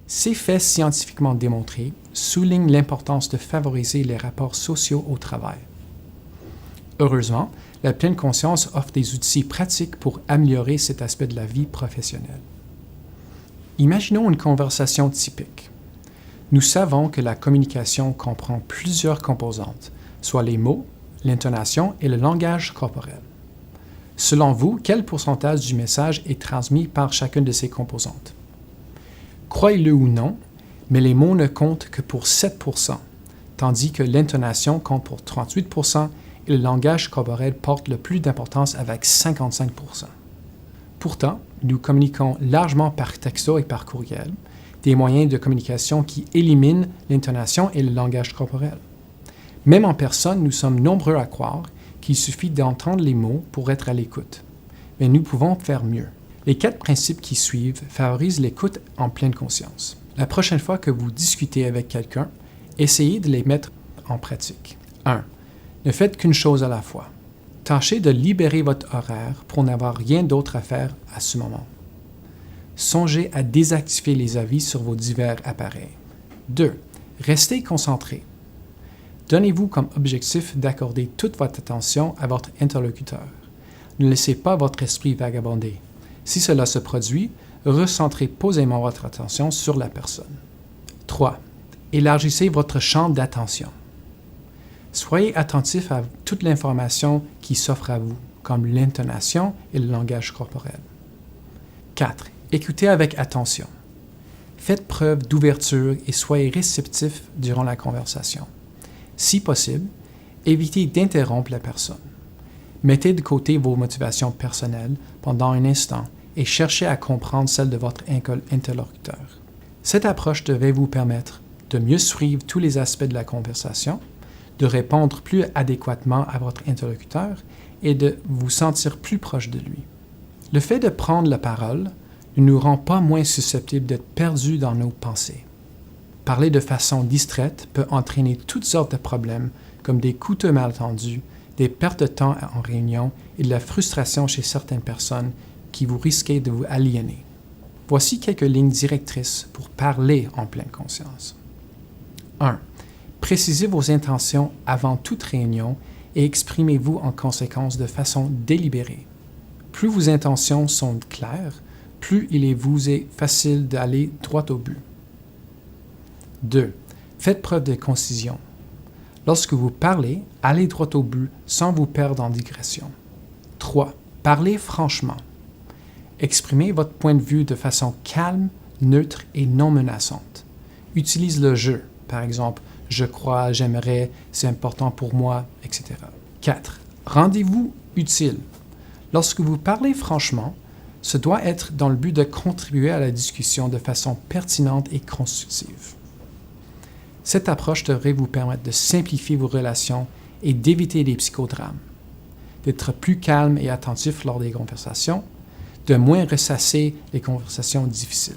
Ces faits scientifiquement démontrés soulignent l'importance de favoriser les rapports sociaux au travail. Heureusement, la pleine conscience offre des outils pratiques pour améliorer cet aspect de la vie professionnelle. Imaginons une conversation typique. Nous savons que la communication comprend plusieurs composantes, soit les mots, l'intonation et le langage corporel. Selon vous, quel pourcentage du message est transmis par chacune de ces composantes? Croyez-le ou non, mais les mots ne comptent que pour 7%, tandis que l'intonation compte pour 38% et le langage corporel porte le plus d'importance avec 55%. Pourtant, nous communiquons largement par texto et par courriel, des moyens de communication qui éliminent l'intonation et le langage corporel. Même en personne, nous sommes nombreux à croire qu'il suffit d'entendre les mots pour être à l'écoute. Mais nous pouvons faire mieux. Les 4 principes qui suivent favorisent l'écoute en pleine conscience. La prochaine fois que vous discutez avec quelqu'un, essayez de les mettre en pratique. 1. Ne faites qu'une chose à la fois. Tâchez de libérer votre horaire pour n'avoir rien d'autre à faire à ce moment. Songez à désactiver les avis sur vos divers appareils. 2. Restez concentré. Donnez-vous comme objectif d'accorder toute votre attention à votre interlocuteur. Ne laissez pas votre esprit vagabonder. Si cela se produit, recentrez posément votre attention sur la personne. 3. Élargissez votre champ d'attention. Soyez attentif à toute l'information qui s'offre à vous, comme l'intonation et le langage corporel. 4. Écoutez avec attention. Faites preuve d'ouverture et soyez réceptif durant la conversation. Si possible, évitez d'interrompre la personne. Mettez de côté vos motivations personnelles pendant un instant et cherchez à comprendre celles de votre interlocuteur. Cette approche devrait vous permettre de mieux suivre tous les aspects de la conversation, de répondre plus adéquatement à votre interlocuteur et de vous sentir plus proche de lui. Le fait de prendre la parole ne nous rend pas moins susceptibles d'être perdus dans nos pensées. Parler de façon distraite peut entraîner toutes sortes de problèmes comme des coûteux malentendus, des pertes de temps en réunion et de la frustration chez certaines personnes qui vous risquez de vous aliéner. Voici quelques lignes directrices pour parler en pleine conscience. 1. Précisez vos intentions avant toute réunion et exprimez-vous en conséquence de façon délibérée. Plus vos intentions sont claires, plus il vous est facile d'aller droit au but. 2. Faites preuve de concision. Lorsque vous parlez, allez droit au but sans vous perdre en digression. 3. Parlez franchement. Exprimez votre point de vue de façon calme, neutre et non menaçante. Utilisez le je, par exemple, je crois, j'aimerais, c'est important pour moi, etc. 4. Rendez-vous utile. Lorsque vous parlez franchement, ce doit être dans le but de contribuer à la discussion de façon pertinente et constructive. Cette approche devrait vous permettre de simplifier vos relations et d'éviter les psychodrames, d'être plus calme et attentif lors des conversations, de moins ressasser les conversations difficiles.